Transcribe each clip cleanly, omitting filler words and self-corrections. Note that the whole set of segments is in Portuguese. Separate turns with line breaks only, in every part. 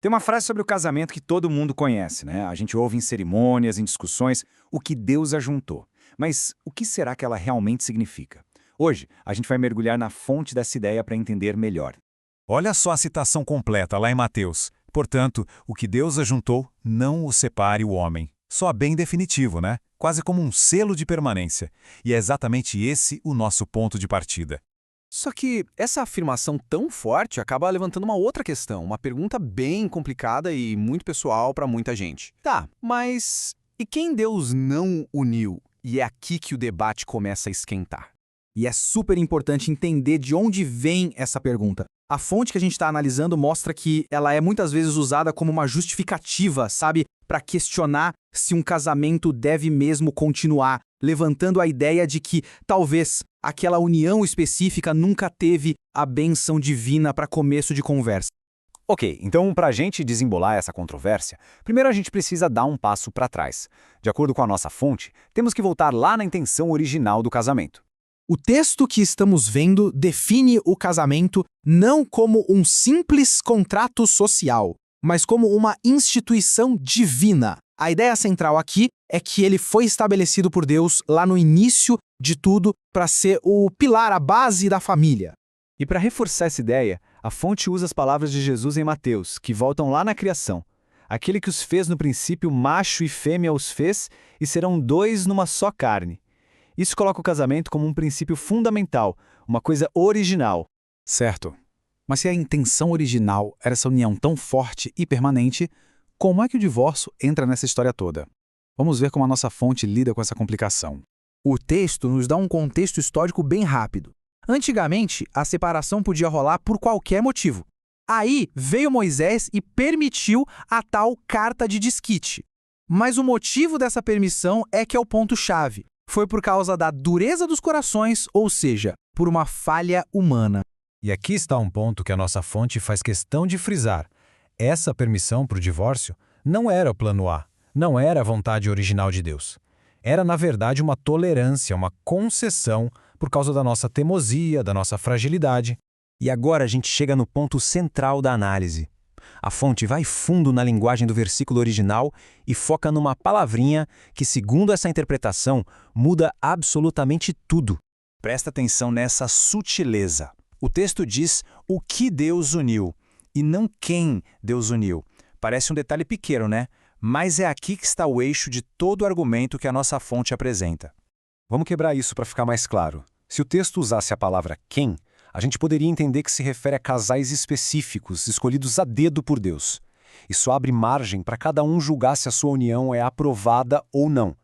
Tem uma frase sobre o casamento que todo mundo conhece, né? A gente ouve em cerimônias, em discussões, o que Deus ajuntou. Mas o que será que ela realmente significa? Hoje, a gente vai mergulhar na fonte dessa ideia para entender melhor.
Olha só a citação completa lá em Mateus. Portanto, o que Deus ajuntou, não o separe o homem. Só bem definitivo, né? Quase como um selo de permanência. E é exatamente esse o nosso ponto de partida.
Só que essa afirmação tão forte acaba levantando uma outra questão, uma pergunta bem complicada e muito pessoal para muita gente. Tá, mas e quem Deus não uniu? E é aqui que o debate começa a esquentar.
E é super importante entender de onde vem essa pergunta. A fonte que a gente está analisando mostra que ela é muitas vezes usada como uma justificativa, sabe? Para questionar se um casamento deve mesmo continuar, levantando a ideia de que, talvez, aquela união específica nunca teve a bênção divina para começo de conversa.
Ok, então para a gente desembolar essa controvérsia, primeiro a gente precisa dar um passo para trás. De acordo com a nossa fonte, temos que voltar lá na intenção original do casamento.
O texto que estamos vendo define o casamento não como um simples contrato social, mas como uma instituição divina. A ideia central aqui é que ele foi estabelecido por Deus lá no início de tudo para ser o pilar, a base da família.
E para reforçar essa ideia, a fonte usa as palavras de Jesus em Mateus, que voltam lá na criação. Aquele que os fez no princípio, macho e fêmea os fez, e serão dois numa só carne. Isso coloca o casamento como um princípio fundamental, uma coisa original.
Certo. Mas se a intenção original era essa união tão forte e permanente, como é que o divórcio entra nessa história toda? Vamos ver como a nossa fonte lida com essa complicação. O texto nos dá um contexto histórico bem rápido. Antigamente, a separação podia rolar por qualquer motivo. Aí veio Moisés e permitiu a tal carta de desquite. Mas o motivo dessa permissão é que é o ponto-chave. Foi por causa da dureza dos corações, ou seja, por uma falha humana.
E aqui está um ponto que a nossa fonte faz questão de frisar. Essa permissão para o divórcio não era o plano A, não era a vontade original de Deus. Era, na verdade, uma tolerância, uma concessão por causa da nossa teimosia, da nossa fragilidade.
E agora a gente chega no ponto central da análise. A fonte vai fundo na linguagem do versículo original e foca numa palavrinha que, segundo essa interpretação, muda absolutamente tudo. Presta atenção nessa sutileza. O texto diz o que Deus uniu, e não quem Deus uniu. Parece um detalhe pequeno, né? Mas é aqui que está o eixo de todo o argumento que a nossa fonte apresenta.
Vamos quebrar isso para ficar mais claro. Se o texto usasse a palavra quem, a gente poderia entender que se refere a casais específicos, escolhidos a dedo por Deus. Isso abre margem para cada um julgar se a sua união é aprovada ou não.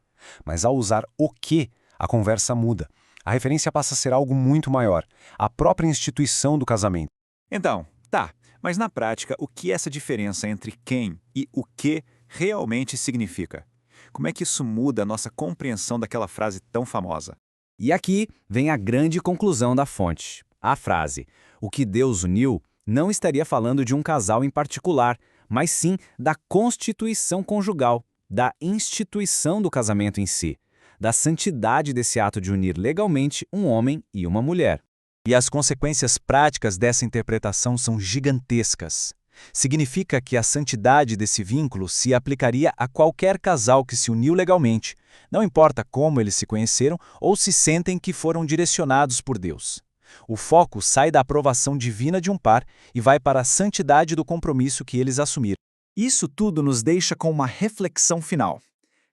Mas ao usar o que, a conversa muda. A referência passa a ser algo muito maior, a própria instituição do casamento.
Então, tá, mas na prática, o que essa diferença entre quem e o que realmente significa? Como é que isso muda a nossa compreensão daquela frase tão famosa?
E aqui vem a grande conclusão da fonte. A frase, o que Deus uniu, não estaria falando de um casal em particular, mas sim da constituição conjugal, da instituição do casamento em si, da santidade desse ato de unir legalmente um homem e uma mulher.
E as consequências práticas dessa interpretação são gigantescas. Significa que a santidade desse vínculo se aplicaria a qualquer casal que se uniu legalmente, não importa como eles se conheceram ou se sentem que foram direcionados por Deus. O foco sai da aprovação divina de um par e vai para a santidade do compromisso que eles assumiram.
Isso tudo nos deixa com uma reflexão final.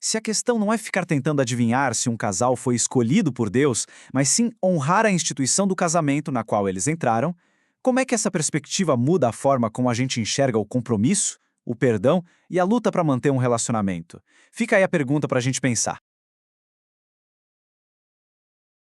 Se a questão não é ficar tentando adivinhar se um casal foi escolhido por Deus, mas sim honrar a instituição do casamento na qual eles entraram, como é que essa perspectiva muda a forma como a gente enxerga o compromisso, o perdão e a luta para manter um relacionamento? Fica aí a pergunta para a gente pensar.